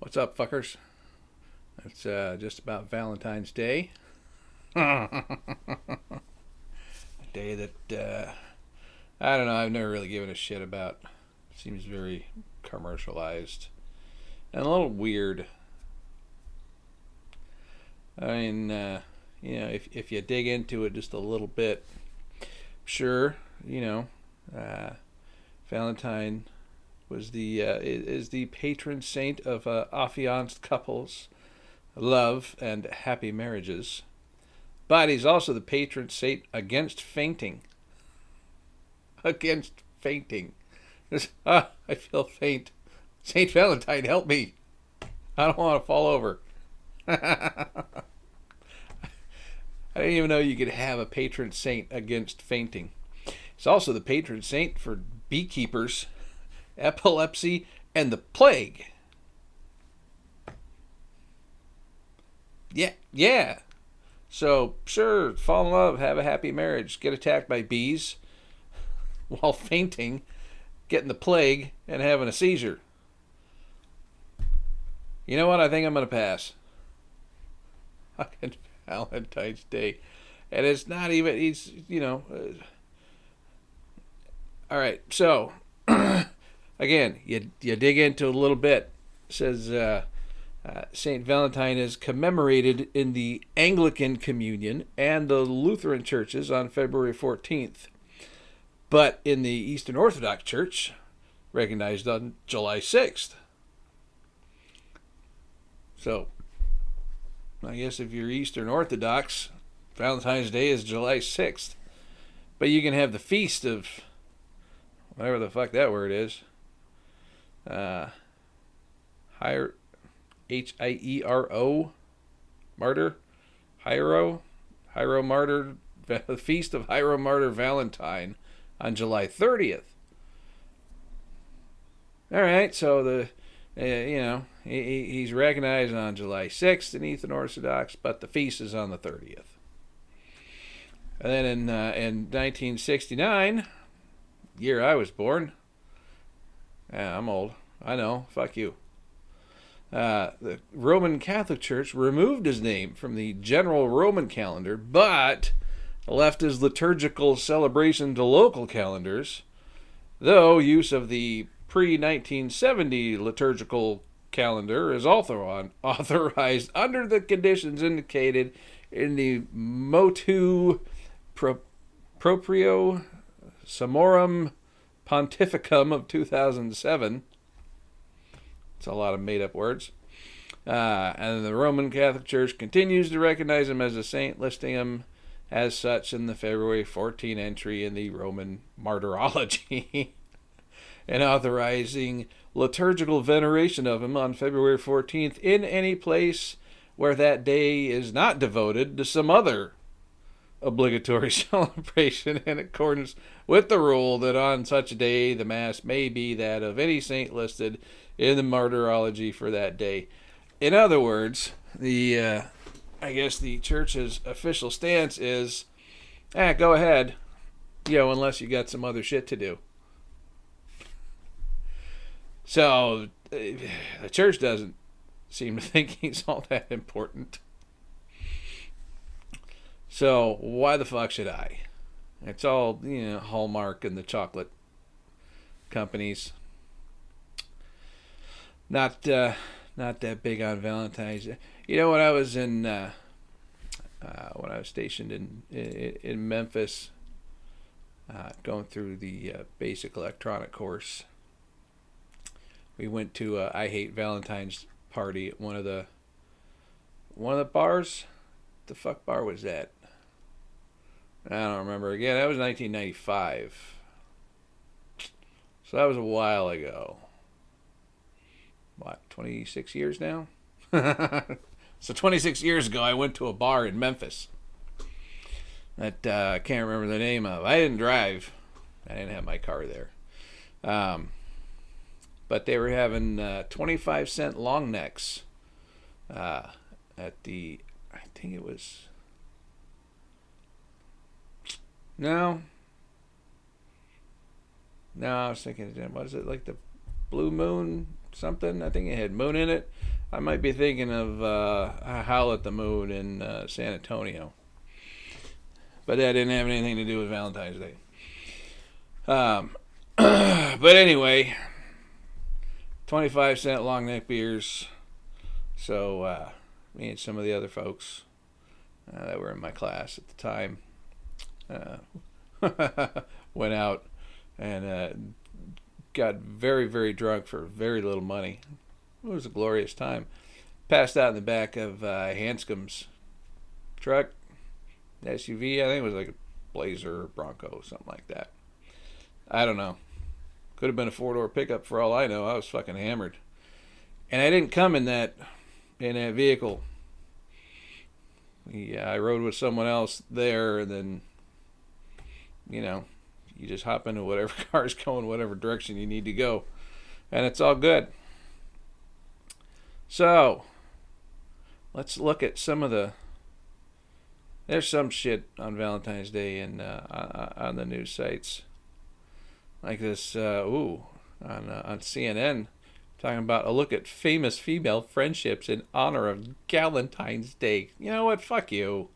What's up, fuckers? It's just about Valentine's Day. A day that, I don't know, I've never really given a shit about. Seems very commercialized and a little weird. I mean, if you dig into it just a little bit, sure, uh, Valentine was the is the patron saint of affianced couples, love, and happy marriages. But he's also the patron saint against fainting. Against fainting. I feel faint. Saint Valentine, help me. I don't want to fall over. I didn't even know you could have a patron saint against fainting. He's also the patron saint for beekeepers, epilepsy, and the plague. Yeah. So, sure, fall in love, have a happy marriage, get attacked by bees while fainting, getting the plague, and having a seizure. You know what? I think I'm going to pass. Fucking Valentine's Day. And it's not even, all right, so, again, you dig into it a little bit. It says, St. Valentine is commemorated in the Anglican Communion and the Lutheran churches on February 14th, but in the Eastern Orthodox Church, recognized on July 6th. So, I guess if you're Eastern Orthodox, Valentine's Day is July 6th. But you can have the feast of whatever the fuck that word is. Higher Hiero, martyr, Hiero martyr, the feast of Hiero martyr Valentine on July 30th. All right, so he's recognized on July 6th in Eastern Orthodox, but the feast is on the 30th. And then in 1969, year I was born. Yeah, I'm old. I know. Fuck you. The Roman Catholic Church removed his name from the general Roman calendar, but left his liturgical celebration to local calendars, though use of the pre-1970 liturgical calendar is also authorized under the conditions indicated in the Motu Proprio Summorum Pontificum of 2007. It's a lot of made-up words. And the Roman Catholic Church continues to recognize him as a saint, listing him as such in the February 14 entry in the Roman Martyrology, and authorizing liturgical veneration of him on February 14th in any place where that day is not devoted to some other obligatory celebration, in accordance with the rule that on such a day the Mass may be that of any saint listed in the Martyrology for that day. In other words, I guess the church's official stance is, go ahead, unless you got some other shit to do. So the church doesn't seem to think he's all that important. So why the fuck should I? It's all, Hallmark and the chocolate companies. Not that big on Valentine's. When I was when I was stationed in Memphis, going through the basic electronic course, we went to a I Hate Valentine's party at one of the bars. The fuck bar was that? I don't remember. Again, that was 1995. So that was a while ago. What, 26 years now? So 26 years ago, I went to a bar in Memphis that I can't remember the name of. I didn't drive. I didn't have my car there. But they were having 25-cent long necks at the, I think it was, no, I was thinking, what is it, like the Blue Moon something. I think it had moon in it. I might be thinking of Howl at the Moon in San Antonio. But that didn't have anything to do with Valentine's Day. But anyway, 25-cent long neck beers. So me and some of the other folks that were in my class at the time went out and got very, very drunk for very little money. It was a glorious time. Passed out in the back of Hanscom's truck, SUV. I think it was like a Blazer or Bronco, something like that. I don't know. Could have been a 4-door pickup for all I know. I was fucking hammered. And I didn't come in that vehicle. Yeah, I rode with someone else there, and then, you know, you just hop into whatever car's going, whatever direction you need to go. And it's all good. So, let's look at some of the... There's some shit on Valentine's Day and on the news sites. Like this, on CNN, talking about a look at famous female friendships in honor of Valentine's Day. You know what? Fuck you.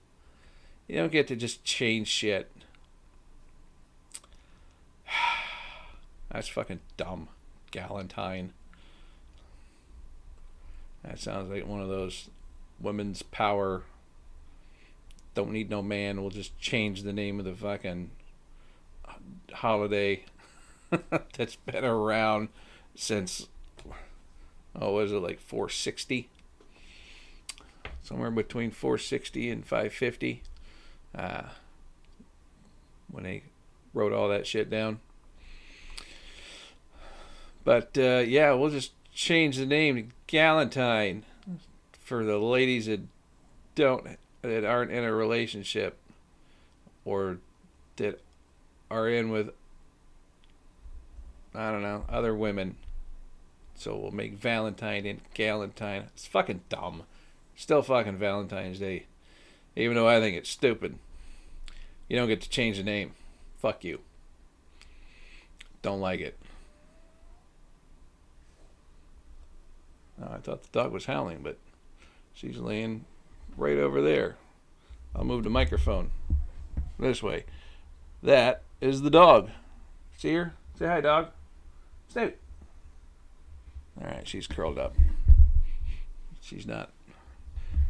You don't get to just change shit. That's fucking dumb. Valentine. That sounds like one of those women's power. Don't need no man. We'll just change the name of the fucking holiday that's been around since, was it like 460? Somewhere between 460 and 550. When they wrote all that shit down. But yeah, we'll just change the name to Valentine for the ladies that aren't in a relationship or that are in with, I don't know, other women. So we'll make Valentine and Galentine. It's fucking dumb. Still fucking Valentine's Day. Even though I think it's stupid. You don't get to change the name. Fuck you. Don't like it. Oh, I thought the dog was howling, but she's laying right over there. I'll move the microphone this way. That is the dog. See her? Say hi, dog. Snoot. Alright, she's curled up. She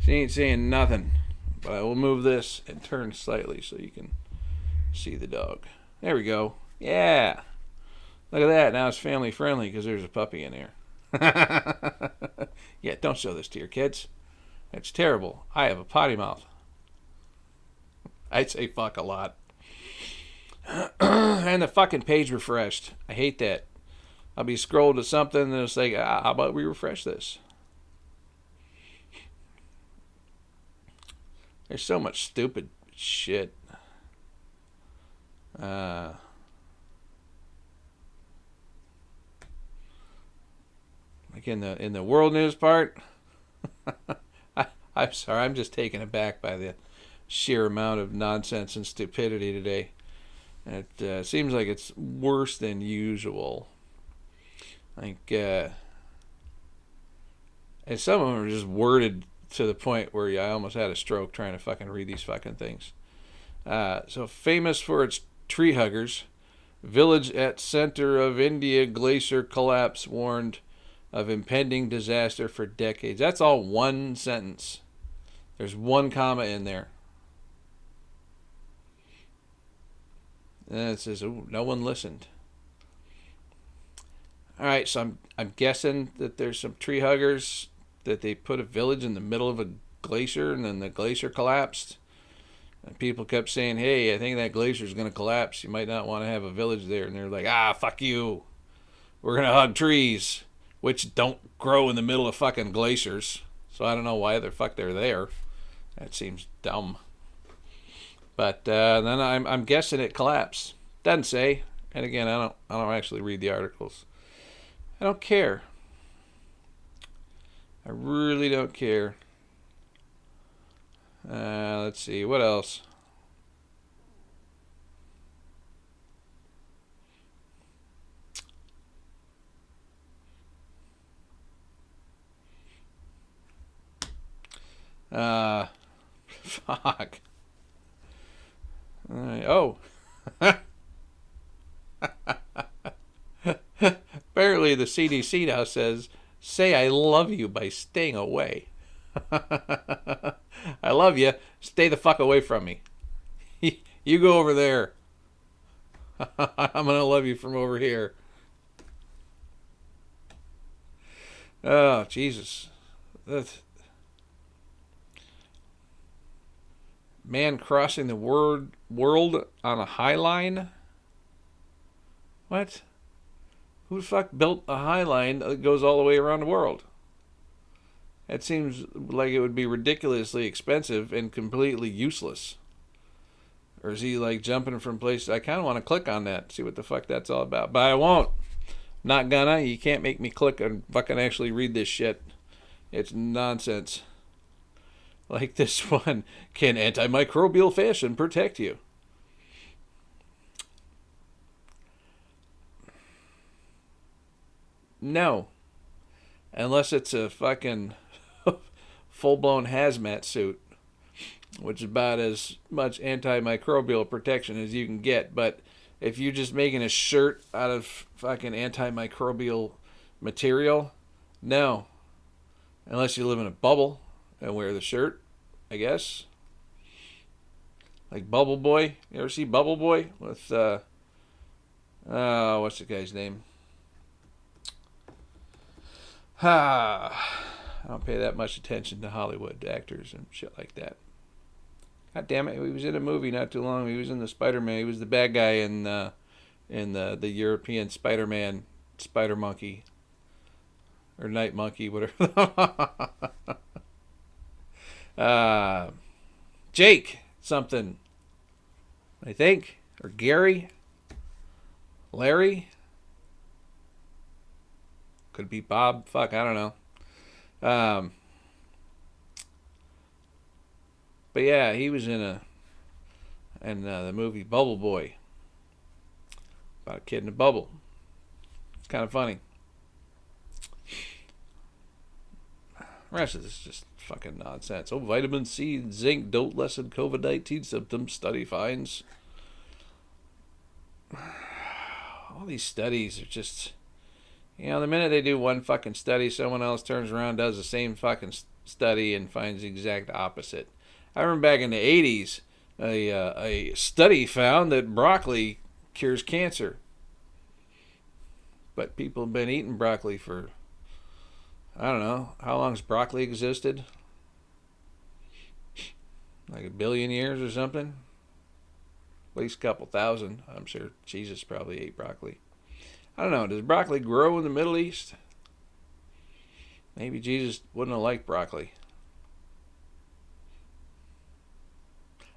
ain't saying nothing. But I will move this and turn slightly so you can see the dog. There we go. Yeah. Look at that. Now it's family friendly because there's a puppy in here. Yeah, don't show this to your kids. It's terrible. I have a potty mouth. I say fuck a lot. And the fucking page refreshed. I hate that. I'll be scrolled to something and it's like, how about we refresh this? There's so much stupid shit. Like in the world news part. I'm sorry, I'm just taken aback by the sheer amount of nonsense and stupidity today. It seems like it's worse than usual. Like, and some of them are just worded to the point where I almost had a stroke trying to fucking read these fucking things. So famous for its tree huggers, village at center of India glacier collapse warned of impending disaster for decades. That's all one sentence. There's one comma in there. And it says, "Ooh, no one listened." All right, so I'm guessing that there's some tree huggers that they put a village in the middle of a glacier and then the glacier collapsed. And people kept saying, hey, I think that glacier is going to collapse. You might not want to have a village there. And they're like, fuck you. We're going to hug trees, which don't grow in the middle of fucking glaciers. So I don't know why the fuck they're there. That seems dumb. But then I'm guessing it collapsed. Doesn't say. And again, I don't actually read the articles. I don't care. I really don't care. Let's see. What else? Fuck. Oh. Apparently the CDC now says, say I love you by staying away. I love you. Stay the fuck away from me. You go over there. I'm going to love you from over here. Oh, Jesus. Man crossing the world on a high line? What? Who the fuck built a high line that goes all the way around the world? That seems like it would be ridiculously expensive and completely useless. Or is he like jumping from place? I kind of want to click on that, see what the fuck that's all about. But I won't. Not gonna. You can't make me click and fucking actually read this shit. It's nonsense. Like this one. Can antimicrobial fashion protect you? No. Unless it's a fucking full-blown hazmat suit, which is about as much antimicrobial protection as you can get. But if you're just making a shirt out of fucking antimicrobial material, no. Unless you live in a bubble and wear the shirt, I guess. Like Bubble Boy. You ever see Bubble Boy? With, what's the guy's name? I don't pay that much attention to Hollywood actors and shit like that. God damn it, he was in a movie not too long. He was in the Spider-Man. He was the bad guy in the European Spider-Man, Spider Monkey, or Night Monkey, whatever. Jake something, I think, or Gary, Larry. Could be Bob. Fuck, I don't know. But yeah, he was in the movie Bubble Boy, about a kid in a bubble. It's kind of funny. The rest of this is just fucking nonsense. Oh, vitamin C and zinc don't lessen COVID-19 symptoms, study finds. All these studies are just, the minute they do one fucking study, someone else turns around, does the same fucking study, and finds the exact opposite. I remember back in the 80s, a study found that broccoli cures cancer. But people have been eating broccoli for, I don't know, how long has broccoli existed? Like 1 billion years or something? At least a couple thousand. I'm sure Jesus probably ate broccoli. I don't know, does broccoli grow in the Middle East? Maybe Jesus wouldn't have liked broccoli.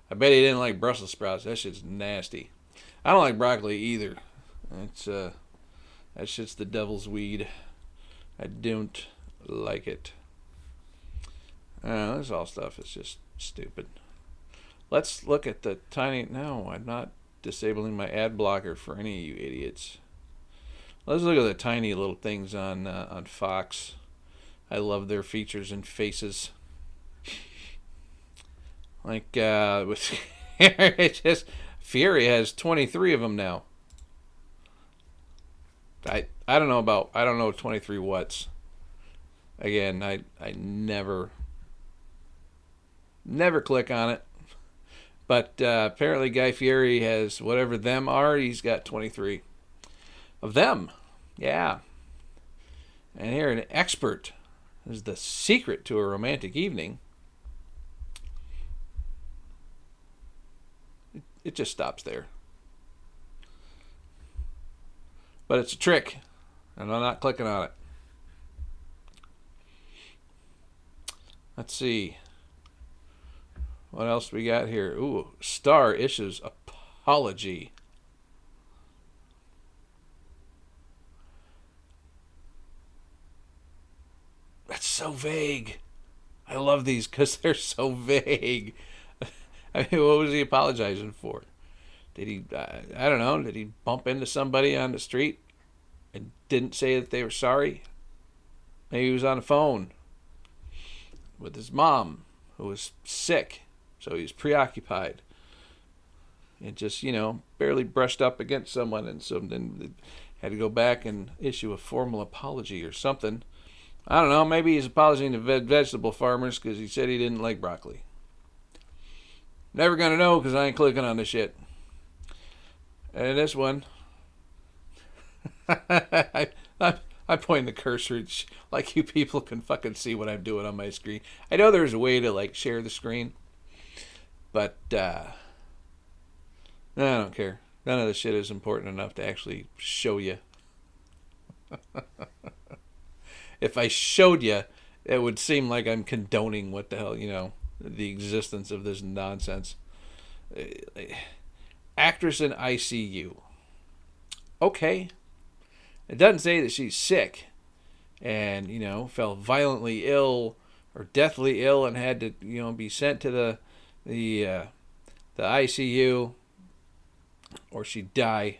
I bet he didn't like Brussels sprouts. That shit's nasty. I don't like broccoli either. It's that shit's the devil's weed. I don't like it. This all stuff is just stupid. Let's look at the tiny... No, I'm not disabling my ad blocker for any of you idiots. Let's look at the tiny little things on Fox. I love their features and faces. Like with it's just Fury has 23 of them now. I don't know 23 what's. Again, I never click on it. But apparently Guy Fieri has whatever them are. He's got 23 of them. Yeah. And here an expert is the secret to a romantic evening. It just stops there. But it's a trick, and I'm not clicking on it. Let's see. What else we got here? Ooh, Star issues apology. That's so vague. I love these because they're so vague. I mean, what was he apologizing for? Did he, I don't know, did he bump into somebody on the street and didn't say that they were sorry? Maybe he was on the phone with his mom, who was sick, so he was preoccupied. And just, barely brushed up against someone, and so then had to go back and issue a formal apology or something. I don't know, maybe he's apologizing to vegetable farmers because he said he didn't like broccoli. Never gonna know because I ain't clicking on this shit. And this one, I'm pointing the cursor like you people can fucking see what I'm doing on my screen. I know there's a way to like share the screen, but I don't care. None of the shit is important enough to actually show you. If I showed you, it would seem like I'm condoning what the hell, the existence of this nonsense. Actress in ICU. Okay. It doesn't say that she's sick and, fell violently ill or deathly ill and had to, be sent to the ICU, or she die,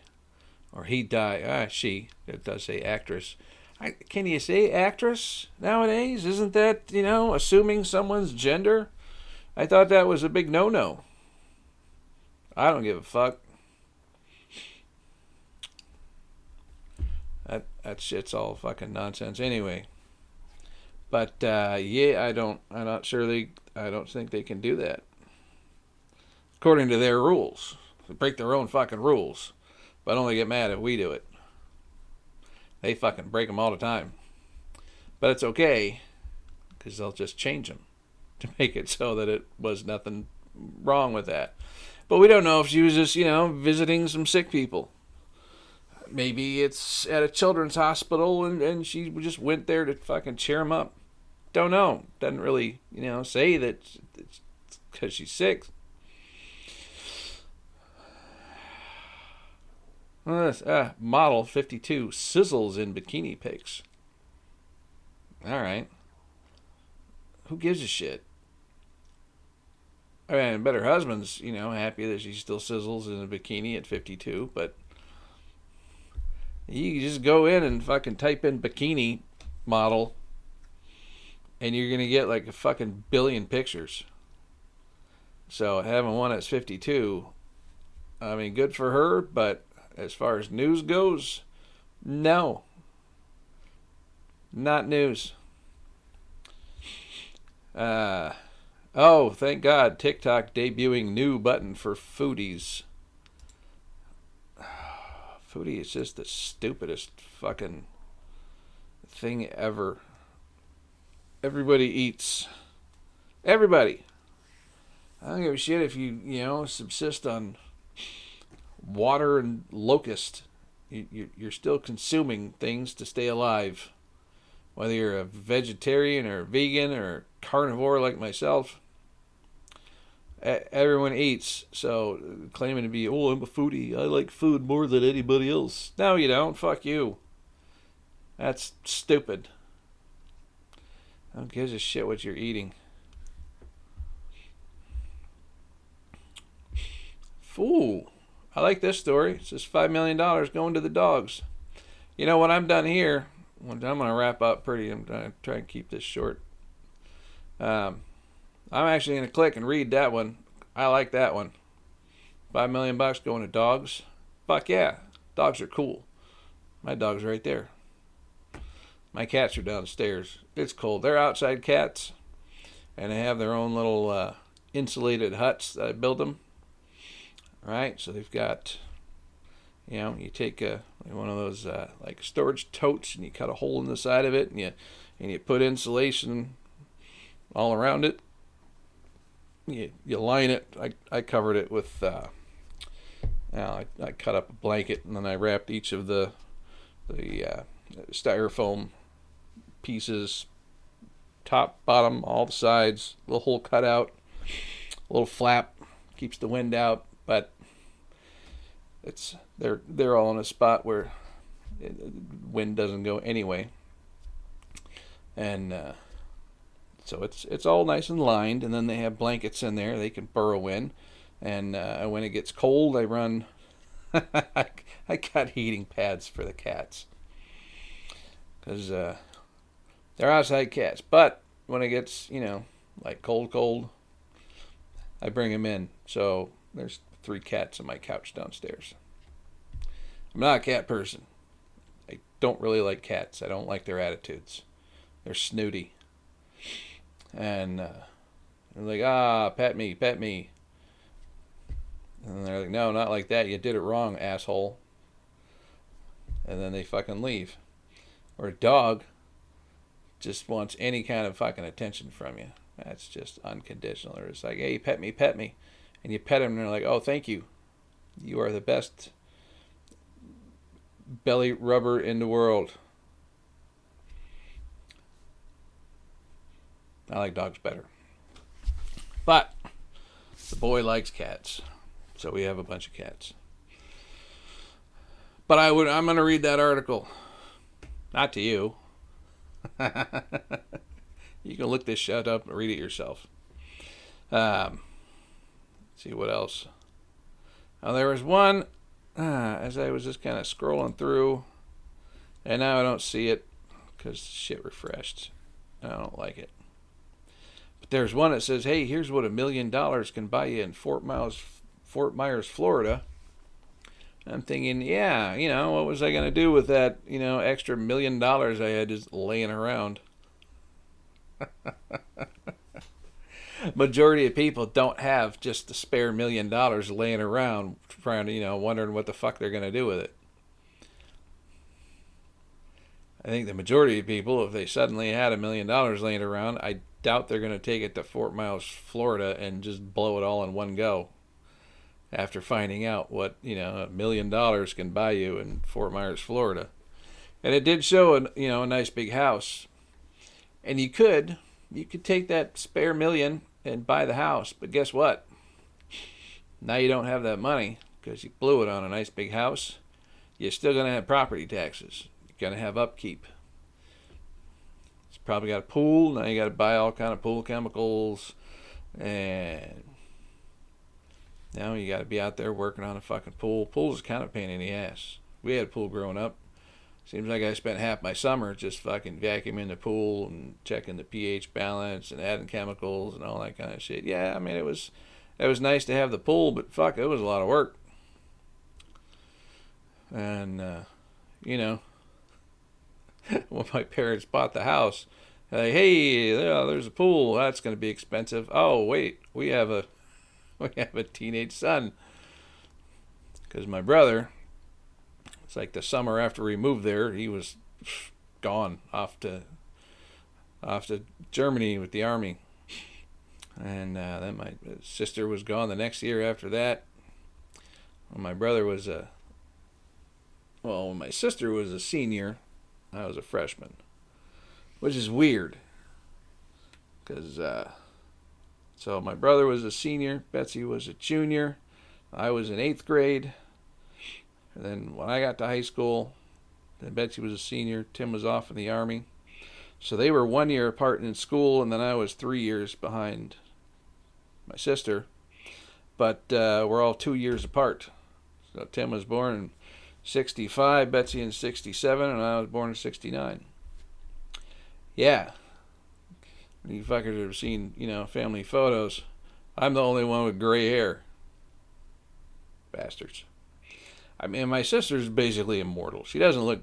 or he die. She. It does say actress. Can you say actress nowadays? Isn't that, assuming someone's gender? I thought that was a big no-no. I don't give a fuck. That shit's all fucking nonsense anyway. But I'm not sure I don't think they can do that. According to their rules. They break their own fucking rules. But only get mad if we do it. They fucking break them all the time. But it's okay, because they'll just change them to make it so that it was nothing wrong with that. But we don't know if she was just, visiting some sick people. Maybe it's at a children's hospital and she just went there to fucking cheer them up. Don't know. Doesn't really, say that it's because she's sick. Model 52 sizzles in bikini pics. Alright. Who gives a shit? I mean, I bet her husband's, happy that she still sizzles in a bikini at 52, but you just go in and fucking type in bikini model and you're going to get like a fucking billion pictures. So having one that's 52, I mean, good for her, but as far as news goes, no. Not news. Thank God, TikTok debuting new button for foodies. Foodie is just the stupidest fucking thing ever. Everybody eats. Everybody. I don't give a shit if you, subsist on water and locust. You're still consuming things to stay alive. Whether you're a vegetarian or a vegan or carnivore like myself, everyone eats. So claiming to be, I'm a foodie, I like food more than anybody else. No, you don't. Fuck you. That's stupid. I don't give a shit what you're eating. Ooh, I like this story. It says $5 million going to the dogs. When I'm done here, I'm going to wrap up pretty. I'm going to try and keep this short. I'm actually going to click and read that one. I like that one. $5 million going to dogs. Fuck yeah. Dogs are cool. My dog's right there. My cats are downstairs. It's cold. They're outside cats. And they have their own little insulated huts that I build them. All right. So they've got, you take one of those like storage totes and you cut a hole in the side of it and you put insulation all around it. You line it. I covered it with I cut up a blanket and then I wrapped each of the styrofoam pieces, top, bottom, all the sides, little hole cut out, a little flap, keeps the wind out, but they're all in a spot where wind doesn't go anyway, and so it's all nice and lined, and then they have blankets in there they can burrow in, and when it gets cold I run I got heating pads for the cats because they're outside cats, but when it gets like cold, I bring them in. So there's 3 cats on my couch downstairs. I'm not a cat person. I don't really like cats. I don't like their attitudes. They're snooty. And they're like, pet me, pet me. And they're like, no, not like that. You did it wrong, asshole. And then they fucking leave. Or a dog just wants any kind of fucking attention from you. That's just unconditional. They're just like, hey, pet me, pet me. And you pet them and they're like, oh, thank you. You are the best belly rubber in the world. I like dogs better. But the boy likes cats. So we have a bunch of cats. But I'm going to read that article. Not to you. You can look this shit up and read it yourself. See what else. Oh, there was one, as I was just kind of scrolling through, and now I don't see it because shit refreshed. I don't like it. But there's one that says, hey, here's what $1 million can buy you in Fort Myers, Florida. I'm thinking, yeah, what was I going to do with that, extra $1 million I had just laying around? Majority of people don't have just the spare $1 million laying around, trying to, wondering what the fuck they're going to do with it. I think the majority of people, if they suddenly had $1 million laying around, I doubt they're going to take it to Fort Myers, Florida, and just blow it all in one go. After finding out what, $1 million can buy you in Fort Myers, Florida. And it did show a nice big house. And you could take that spare $1 million and buy the house. But guess what? Now you don't have that money because you blew it on a nice big house. You're still going to have property taxes. You're going to have upkeep. It's probably got a pool. Now you got to buy all kind of pool chemicals. And now you got to be out there working on a fucking pool. Pool's kind of a pain in the ass. We had a pool growing up. Seems like I spent half my summer just fucking vacuuming the pool and checking the pH balance and adding chemicals and all that kind of shit. Yeah, I mean, it was nice to have the pool, but fuck, it was a lot of work. And, when my parents bought the house, they're like, hey, there's a pool. That's going to be expensive. Oh, wait, we have a teenage son. Because my brother, it's like the summer after we moved there, he was gone off to Germany with the army. And then my sister was gone the next year after that. When my brother was when my sister was a senior, I was a freshman. Which is weird. Because, so my brother was a senior, Betsy was a junior, I was in 8th grade. And then when I got to high school, then Betsy was a senior, Tim was off in the army. So they were 1 year apart in school, and then I was 3 years behind my sister. But we're all 2 years apart. So Tim was born in 65, Betsy in 67, and I was born in 69. Yeah. You fuckers have seen, family photos. I'm the only one with gray hair. Bastards. I mean, my sister's basically immortal. She doesn't look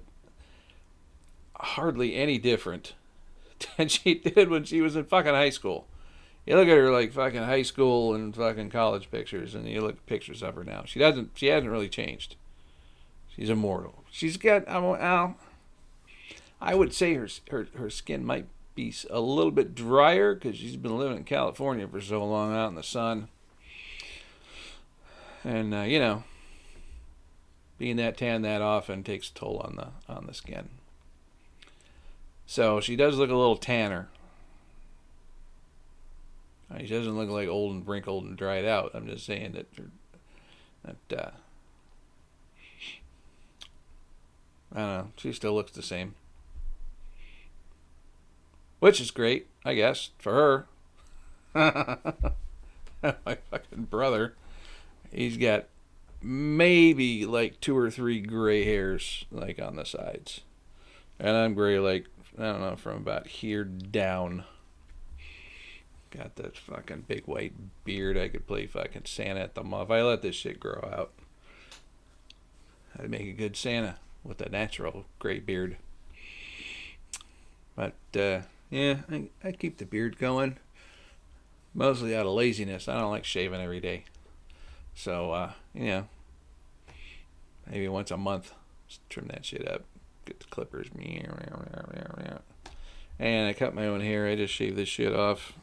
hardly any different than she did when she was in fucking high school. You look at her like fucking high school and fucking college pictures, and you look at pictures of her now. She hasn't really changed. She's immortal. She's got, I would say her skin might be a little bit drier because she's been living in California for so long out in the sun. And, being that tan that often takes a toll on the skin. So she does look a little tanner. She doesn't look like old and wrinkled and dried out. I'm just saying that I don't know. She still looks the same. Which is great, I guess, for her. My fucking brother, he's got maybe like 2 or 3 gray hairs like on the sides. And I'm gray like, I don't know, from about here down. Got that fucking big white beard. I could play fucking Santa at the mall. If I let this shit grow out, I'd make a good Santa with a natural gray beard. But, yeah, I keep the beard going. Mostly out of laziness. I don't like shaving every day. So, maybe once a month, just trim that shit up. Get the clippers. And I cut my own hair. I just shave this shit off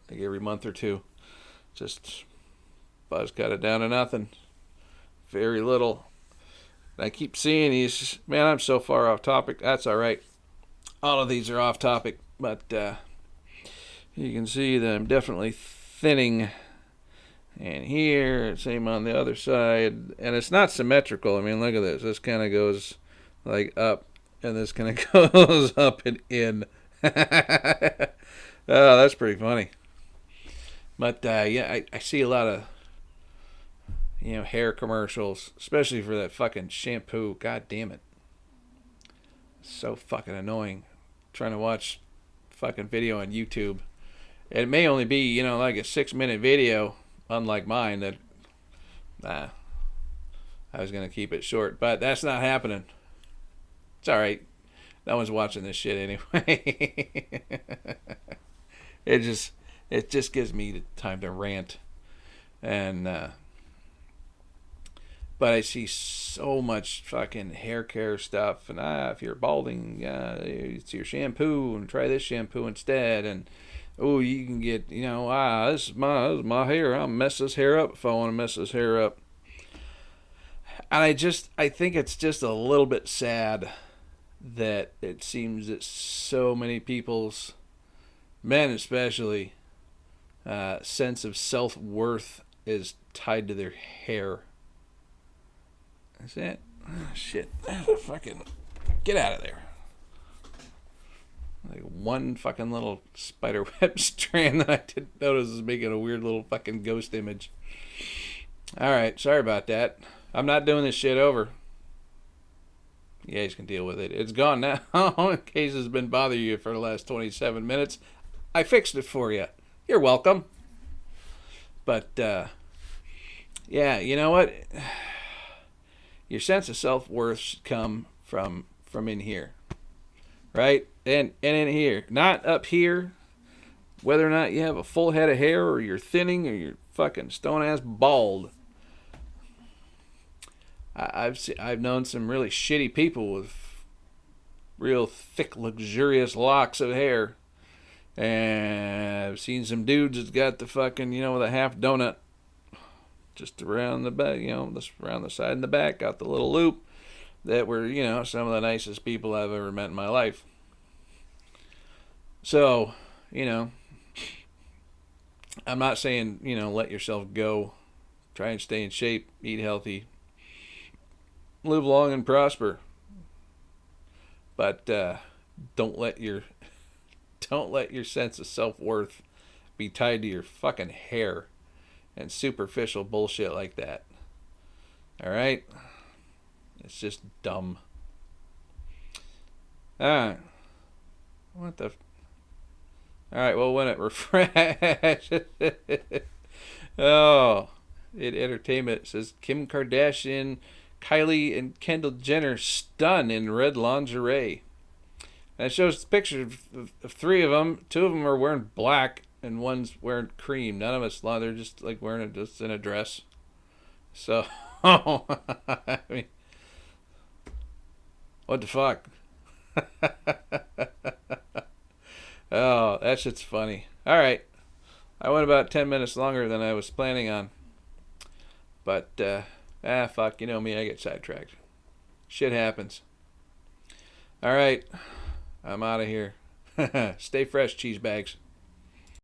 like every month or two. Just buzz cut it down to nothing. Very little. I keep seeing these. Man, I'm so far off topic. That's all right. All of these are off topic, but you can see that I'm definitely thinning. And here, same on the other side. And it's not symmetrical. I mean, look at this. This kind of goes like up, and this kind of goes up and in. Oh, that's pretty funny. But, yeah, I see a lot of, hair commercials, especially for that fucking shampoo. God damn it. So fucking annoying. Trying to watch fucking video on YouTube. It may only be, like a 6-minute video, unlike mine, that, I was going to keep it short, but that's not happening. It's alright. No one's watching this shit anyway. It just gives me the time to rant. And, but I see so much fucking hair care stuff. And if you're balding, it's your shampoo, and try this shampoo instead. And you can get, this is my hair. I'll mess this hair up if I want to mess this hair up. And I think it's just a little bit sad that it seems that so many people's, men especially, sense of self-worth is tied to their hair. Is that? Oh, shit. Fucking get out of there. Like one fucking little spider web strand that I didn't notice is making a weird little fucking ghost image. Alright, sorry about that. I'm not doing this shit over. You guys can deal with it. It's gone now. In case it's been bothering you for the last 27 minutes. I fixed it for you. You're welcome. But, yeah, you know what? Your sense of self-worth should come from in here. Right? And in here. Not up here. Whether or not you have a full head of hair, or you're thinning, or you're fucking stone-ass bald. I've known some really shitty people with real thick, luxurious locks of hair. And I've seen some dudes that's got the fucking, with a half donut just around the back, just around the side and the back, got the little loop, that were, some of the nicest people I've ever met in my life. So, I'm not saying, let yourself go. Try and stay in shape, eat healthy, live long and prosper. But don't let your sense of self-worth be tied to your fucking hair and superficial bullshit like that. Alright? It's just dumb. Alright. What the... Alright, well, when it refresh... Oh. Entertainment says Kim Kardashian, Kylie, and Kendall Jenner stun in red lingerie. And it shows pictures of 3 of them. 2 of them are wearing black, and one's wearing cream. None of it's long. They're just like wearing it just in a dress. So, I mean, what the fuck? Oh, that shit's funny. All right, I went about 10 minutes longer than I was planning on. But fuck, you know me, I get sidetracked. Shit happens. All right, I'm out of here. Stay fresh, cheese bags.